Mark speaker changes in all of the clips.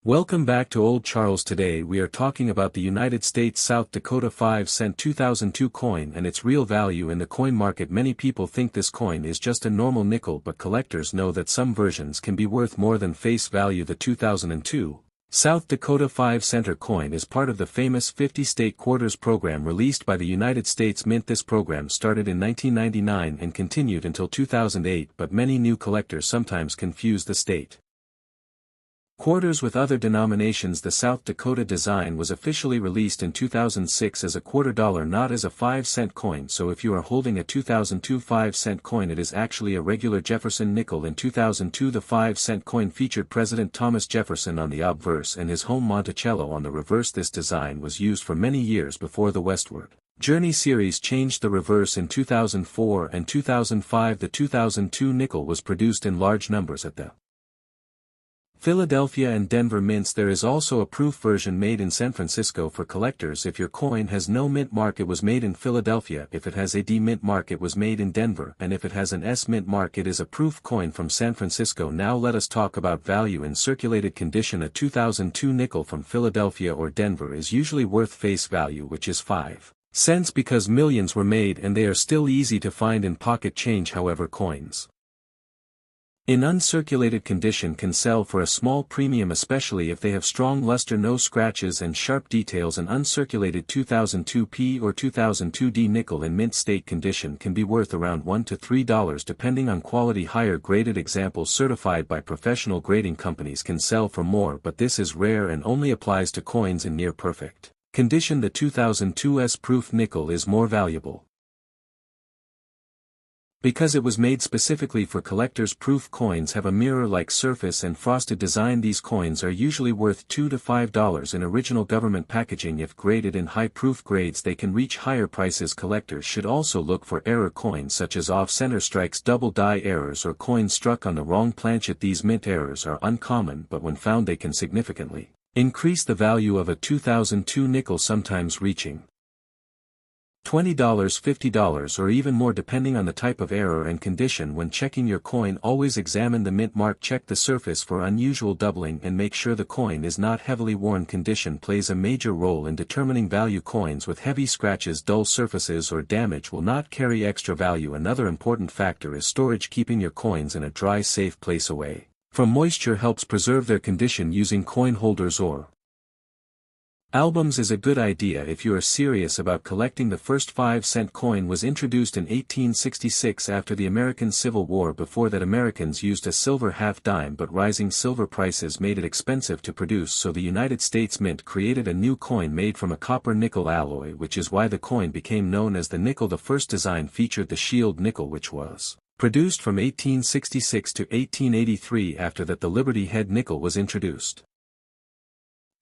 Speaker 1: Welcome back to Old Charles. Today we are talking about the United States South Dakota 5-cent 2002 coin and its real value in the coin market. Many people think this coin is just a normal nickel, but collectors know that some versions can be worth more than face value. The 2002 South Dakota 5-cent coin is part of the famous 50-state quarters program released by the United States Mint. This program started in 1999 and continued until 2008, but many new collectors sometimes confuse the state quarters with other denominations. The South Dakota design was officially released in 2006 as a quarter dollar, not as a 5-cent coin. So if you are holding a 2002 5-cent coin, it is actually a regular Jefferson nickel. In 2002, the 5-cent coin featured President Thomas Jefferson on the obverse and his home Monticello on the reverse. This design was used for many years before the Westward Journey series changed the reverse in 2004 and 2005. The 2002 nickel was produced in large numbers at the Philadelphia and Denver mints. There is also a proof version made in San Francisco for collectors. If your coin has no mint mark, it was made in Philadelphia. If it has a D mint mark, it was made in Denver, and if it has an S mint mark, it is a proof coin from San Francisco. Now let us talk about value in circulated condition. A 2002 nickel from Philadelphia or Denver is usually worth face value, which is 5 cents, because millions were made and they are still easy to find in pocket change. However, coins in uncirculated condition can sell for a small premium, especially if they have strong luster, no scratches and sharp details. An uncirculated 2002P or 2002D nickel in mint state condition can be worth around $1 to $3 depending on quality. Higher graded examples certified by professional grading companies can sell for more, but this is rare and only applies to coins in near perfect condition. The 2002S proof nickel is more valuable because it was made specifically for collectors. Proof coins have a mirror-like surface and frosted design. These coins are usually worth $2 to $5 in original government packaging. If graded in high-proof grades, they can reach higher prices. Collectors should also look for error coins such as off-center strikes, double die errors, or coins struck on the wrong planchet. These mint errors are uncommon, but when found they can significantly increase the value of a 2002 nickel, sometimes reaching $20, $50, or even more depending on the type of error and condition. When checking your coin, always examine the mint mark, check the surface for unusual doubling, and make sure the coin is not heavily worn. Condition plays a major role in determining value. Coins with heavy scratches, dull surfaces, or damage will not carry extra value. Another important factor is storage. Keeping your coins in a dry, safe place away from moisture helps preserve their condition. Using coin holders or albums is a good idea if you are serious about collecting. The first 5-cent coin was introduced in 1866 after the American Civil War. Before that, Americans used a silver half dime, but rising silver prices made it expensive to produce, so the United States Mint created a new coin made from a copper-nickel alloy, which is why the coin became known as the nickel. The first design featured the shield nickel, which was produced from 1866 to 1883. After that, the Liberty Head nickel was introduced,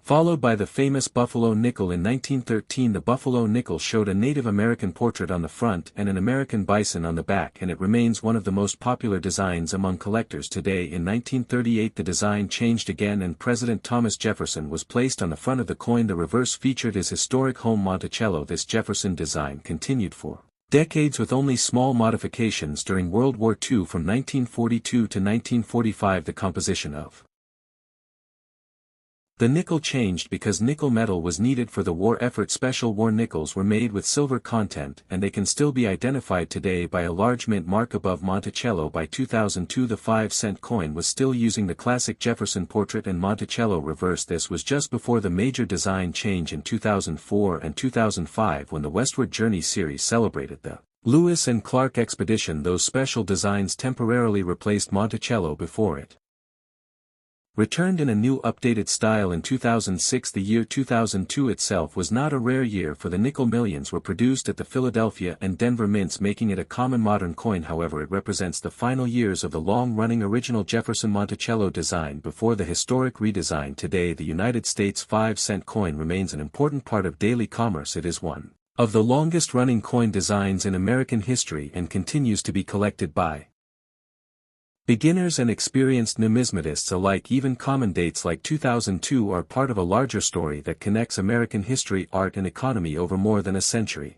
Speaker 1: followed by the famous Buffalo nickel in 1913. The Buffalo nickel showed a Native American portrait on the front and an American bison on the back, and it remains one of the most popular designs among collectors today. In 1938, the design changed again and President Thomas Jefferson was placed on the front of the coin. The reverse featured his historic home Monticello. This Jefferson design continued for decades with only small modifications during World War II. From 1942 to 1945, the composition of the nickel changed because nickel metal was needed for the war effort. Special war nickels were made with silver content, and they can still be identified today by a large mint mark above Monticello. By 2002, the 5-cent coin was still using the classic Jefferson portrait and Monticello reverse. This was just before the major design change in 2004 and 2005 when the Westward Journey series celebrated the Lewis and Clark expedition. Those special designs temporarily replaced Monticello before it returned in a new updated style in 2006. The year 2002 itself was not a rare year for the nickel. Millions were produced at the Philadelphia and Denver mints, making it a common modern coin. However, it represents the final years of the long-running original Jefferson Monticello design before the historic redesign. Today, the United States 5-cent coin remains an important part of daily commerce. It is one of the longest-running coin designs in American history and continues to be collected by beginners and experienced numismatists alike. Even common dates like 2002 are part of a larger story that connects American history, art and economy over more than a century.